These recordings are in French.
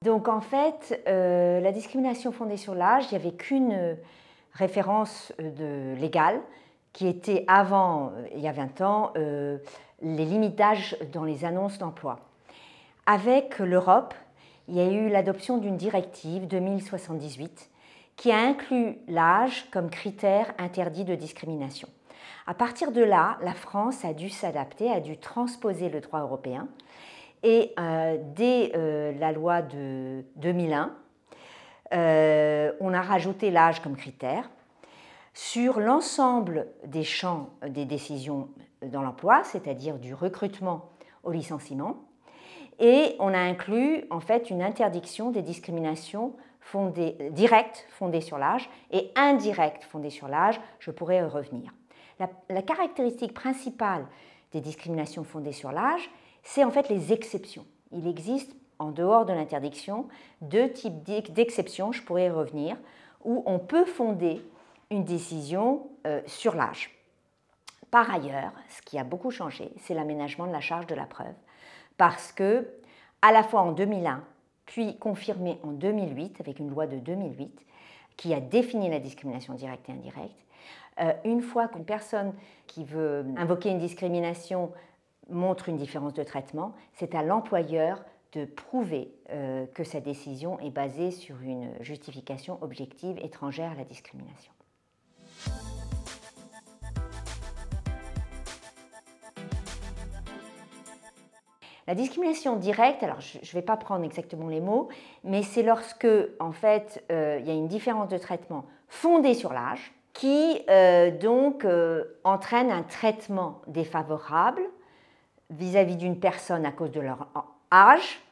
Donc en fait, la discrimination fondée sur l'âge, il n'y avait qu'une référence légale qui était avant, il y a 20 ans, les limites d'âge dans les annonces d'emploi. Avec l'Europe, il y a eu l'adoption d'une directive 2078 qui a inclus l'âge comme critère interdit de discrimination. À partir de là, la France a dû s'adapter, a dû transposer le droit européen. Et dès la loi de 2001, on a rajouté l'âge comme critère sur l'ensemble des champs des décisions dans l'emploi, c'est-à-dire du recrutement au licenciement. Et on a inclus en fait une interdiction des discriminations directes fondées sur l'âge et indirectes fondées sur l'âge. Je pourrais y revenir. La caractéristique principale des discriminations fondées sur l'âge, c'est en fait les exceptions. Il existe, en dehors de l'interdiction, deux types d'exceptions, je pourrais y revenir, où on peut fonder une décision sur l'âge. Par ailleurs, ce qui a beaucoup changé, c'est l'aménagement de la charge de la preuve, parce que, à la fois en 2001, puis confirmé en 2008, avec une loi de 2008, qui a défini la discrimination directe et indirecte, une fois qu'une personne qui veut invoquer une discrimination montre une différence de traitement, c'est à l'employeur de prouver que sa décision est basée sur une justification objective étrangère à la discrimination. La discrimination directe, alors je ne vais pas prendre exactement les mots, mais c'est lorsque, en fait, il y a une différence de traitement fondée sur l'âge qui entraîne un traitement défavorable vis-à-vis d'une personne à cause de leur âge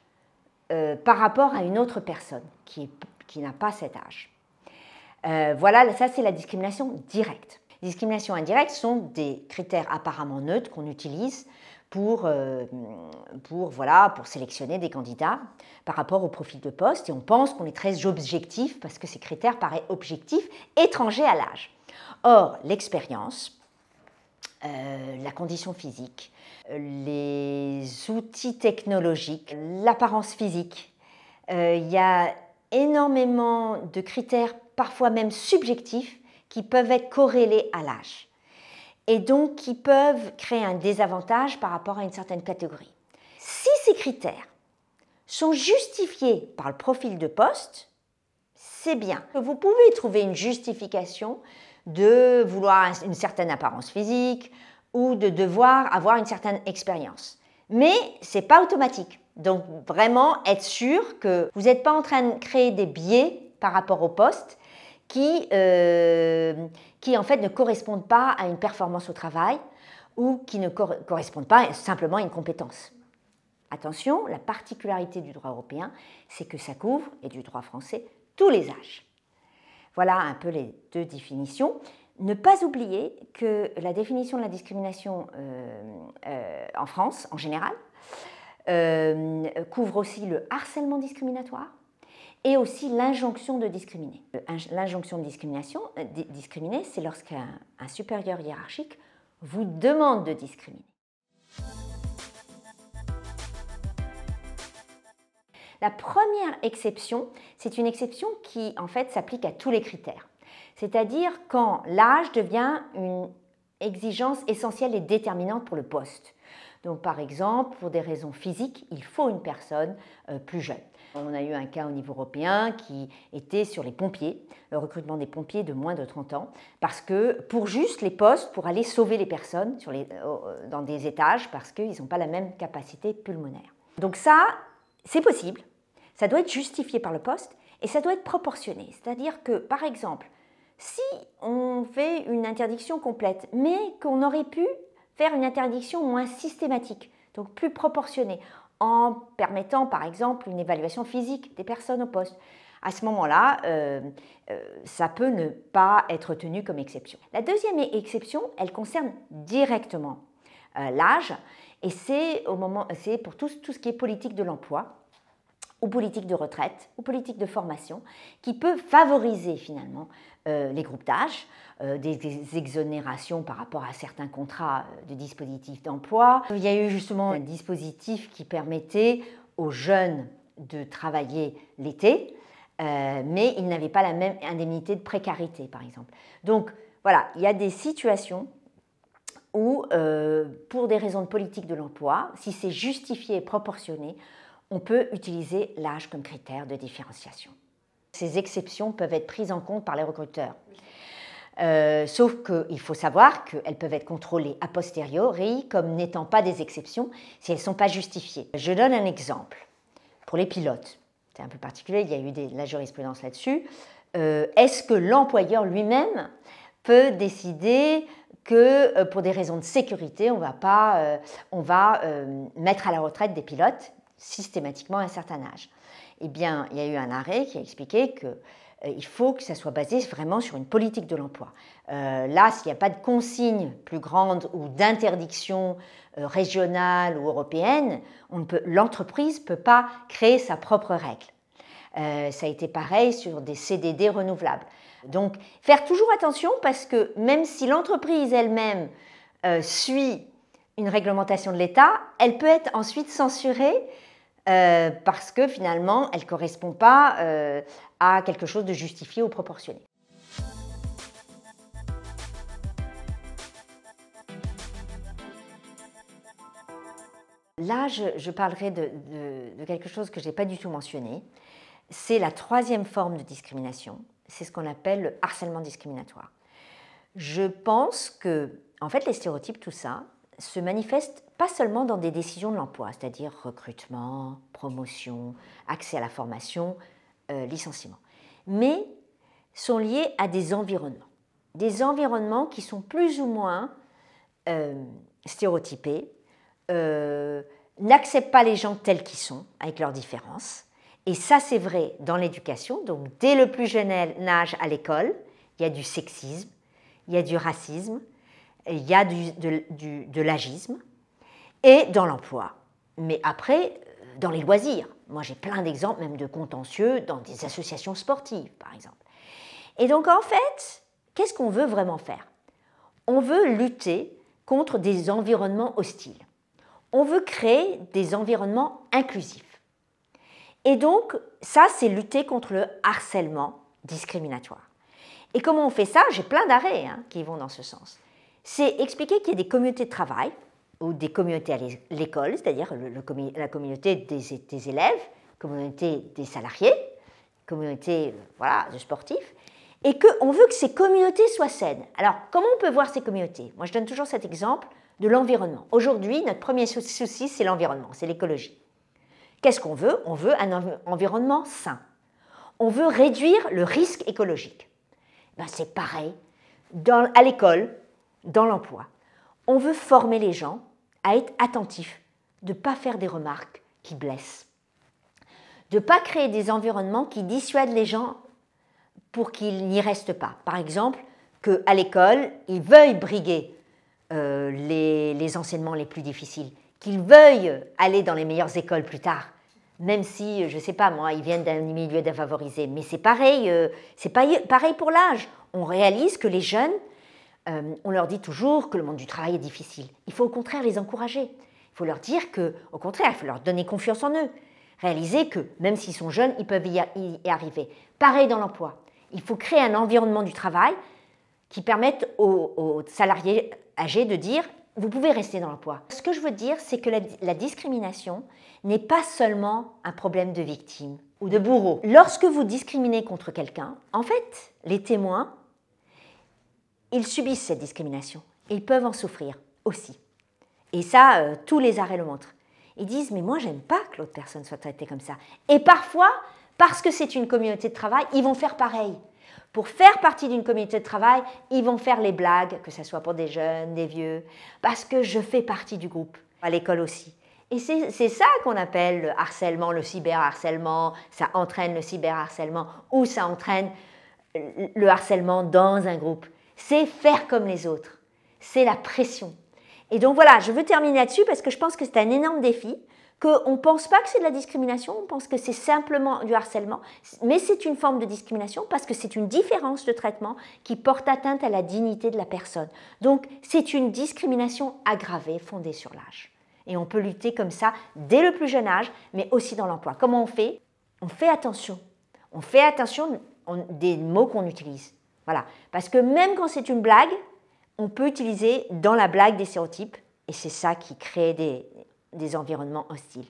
par rapport à une autre personne qui n'a pas cet âge. Voilà, ça c'est la discrimination directe. Les discriminations indirectes sont des critères apparemment neutres qu'on utilise pour sélectionner des candidats par rapport au profil de poste, et on pense qu'on est très objectif parce que ces critères paraissent objectifs, étrangers à l'âge. Or, l'expérience, la condition physique, les outils technologiques, l'apparence physique, il y a énormément de critères, parfois même subjectifs, qui peuvent être corrélés à l'âge et donc qui peuvent créer un désavantage par rapport à une certaine catégorie. Si ces critères sont justifiés par le profil de poste, c'est bien. Vous pouvez trouver une justification de vouloir une certaine apparence physique ou de devoir avoir une certaine expérience. Mais ce n'est pas automatique. Donc vraiment être sûr que vous n'êtes pas en train de créer des biais par rapport au poste qui en fait ne correspondent pas à une performance au travail ou qui ne correspondent pas simplement à une compétence. Attention, la particularité du droit européen, c'est que ça couvre, et du droit français, tous les âges. Voilà un peu les deux définitions. Ne pas oublier que la définition de la discrimination en France, en général, couvre aussi le harcèlement discriminatoire et aussi l'injonction de discriminer. L'injonction de discriminer, c'est lorsqu'un supérieur hiérarchique vous demande de discriminer. La première exception, c'est une exception qui en fait s'applique à tous les critères. C'est-à-dire quand l'âge devient une exigence essentielle et déterminante pour le poste. Donc par exemple, pour des raisons physiques, il faut une personne plus jeune. On a eu un cas au niveau européen qui était sur les pompiers, le recrutement des pompiers de moins de 30 ans, parce que pour juste les postes, pour aller sauver les personnes dans des étages, parce qu'ils n'ont pas la même capacité pulmonaire. Donc ça, c'est possible, ça doit être justifié par le poste et ça doit être proportionné. C'est-à-dire que, par exemple, si on fait une interdiction complète, mais qu'on aurait pu faire une interdiction moins systématique, donc plus proportionnée, en permettant par exemple une évaluation physique des personnes au poste. À ce moment-là, ça peut ne pas être tenu comme exception. La deuxième exception, elle concerne directement l'âge, et c'est pour tout ce qui est politique de l'emploi, ou politique de retraite, ou politique de formation, qui peut favoriser finalement les groupes d'âge, des exonérations par rapport à certains contrats de dispositifs d'emploi. Il y a eu justement un dispositif qui permettait aux jeunes de travailler l'été, mais ils n'avaient pas la même indemnité de précarité, par exemple. Donc, voilà, il y a des situations où, pour des raisons de politique de l'emploi, si c'est justifié et proportionné, on peut utiliser l'âge comme critère de différenciation. Ces exceptions peuvent être prises en compte par les recruteurs. Sauf qu'il faut savoir qu'elles peuvent être contrôlées a posteriori comme n'étant pas des exceptions si elles ne sont pas justifiées. Je donne un exemple pour les pilotes. C'est un peu particulier, il y a eu de la jurisprudence là-dessus. Est-ce que l'employeur lui-même peut décider que pour des raisons de sécurité, on va mettre à la retraite des pilotes systématiquement à un certain âge? Eh bien, il y a eu un arrêt qui a expliqué qu'il faut que ça soit basé vraiment sur une politique de l'emploi. Là, s'il n'y a pas de consigne plus grande ou d'interdiction régionale ou européenne, l'entreprise ne peut pas créer sa propre règle. Ça a été pareil sur des CDD renouvelables. Donc, faire toujours attention parce que même si l'entreprise elle-même suit une réglementation de l'État, elle peut être ensuite censurée parce que finalement, elle ne correspond pas à quelque chose de justifié ou proportionné. Là, je parlerai de quelque chose que je n'ai pas du tout mentionné. C'est la troisième forme de discrimination. C'est ce qu'on appelle le harcèlement discriminatoire. Je pense que, en fait, les stéréotypes, tout ça, se manifestent pas seulement dans des décisions de l'emploi, c'est-à-dire recrutement, promotion, accès à la formation, licenciement, mais sont liés à des environnements qui sont plus ou moins stéréotypés, n'acceptent pas les gens tels qu'ils sont, avec leurs différences. Et ça, c'est vrai dans l'éducation. Donc, dès le plus jeune âge à l'école, il y a du sexisme, il y a du racisme, il y a de l'agisme, et dans l'emploi. Mais après, dans les loisirs. Moi, j'ai plein d'exemples, même de contentieux, dans des associations sportives, par exemple. Et donc, en fait, qu'est-ce qu'on veut vraiment faire? On veut lutter contre des environnements hostiles. On veut créer des environnements inclusifs. Et donc, ça, c'est lutter contre le harcèlement discriminatoire. Et comment on fait ça? J'ai plein d'arrêts qui vont dans ce sens. C'est expliquer qu'il y a des communautés de travail ou des communautés à l'école, c'est-à-dire la communauté des élèves, communauté des salariés, communauté de sportifs, et qu'on veut que ces communautés soient saines. Alors, comment on peut voir ces communautés? Moi, je donne toujours cet exemple de l'environnement. Aujourd'hui, notre premier souci, c'est l'environnement, c'est l'écologie. Qu'est-ce qu'on veut? On veut un environnement sain. On veut réduire le risque écologique. C'est pareil à l'école, dans l'emploi. On veut former les gens à être attentifs, de ne pas faire des remarques qui blessent, de ne pas créer des environnements qui dissuadent les gens pour qu'ils n'y restent pas. Par exemple, qu'à l'école, ils veuillent briguer les enseignements les plus difficiles, qu'ils veuillent aller dans les meilleures écoles plus tard, même si, je ne sais pas moi, ils viennent d'un milieu défavorisé. Mais c'est pareil pour l'âge. On réalise que les jeunes, on leur dit toujours que le monde du travail est difficile. Il faut au contraire les encourager. Il faut leur dire qu'au contraire, il faut leur donner confiance en eux. Réaliser que même s'ils sont jeunes, ils peuvent y arriver. Pareil dans l'emploi. Il faut créer un environnement du travail qui permette aux salariés âgés de dire « vous pouvez rester dans l'emploi ». Ce que je veux dire, c'est que la discrimination n'est pas seulement un problème de victime ou de bourreau. Lorsque vous discriminez contre quelqu'un, en fait, les témoins, ils subissent cette discrimination et ils peuvent en souffrir aussi. Et ça, tous les arrêts le montrent. Ils disent « mais moi, j'aime pas que l'autre personne soit traitée comme ça ». Et parfois, parce que c'est une communauté de travail, ils vont faire pareil. Pour faire partie d'une communauté de travail, ils vont faire les blagues, que ce soit pour des jeunes, des vieux, parce que je fais partie du groupe, à l'école aussi. Et c'est ça qu'on appelle le harcèlement, le cyberharcèlement, ça entraîne le cyberharcèlement ou ça entraîne le harcèlement dans un groupe. C'est faire comme les autres, c'est la pression. Et donc voilà, je veux terminer là-dessus parce que je pense que c'est un énorme défi, qu'on ne pense pas que c'est de la discrimination, on pense que c'est simplement du harcèlement, mais c'est une forme de discrimination parce que c'est une différence de traitement qui porte atteinte à la dignité de la personne. Donc c'est une discrimination aggravée fondée sur l'âge. Et on peut lutter comme ça dès le plus jeune âge, mais aussi dans l'emploi. Comment on fait? On fait attention. On fait attention des mots qu'on utilise. Voilà. Parce que même quand c'est une blague, on peut utiliser dans la blague des stéréotypes et c'est ça qui crée des environnements hostiles.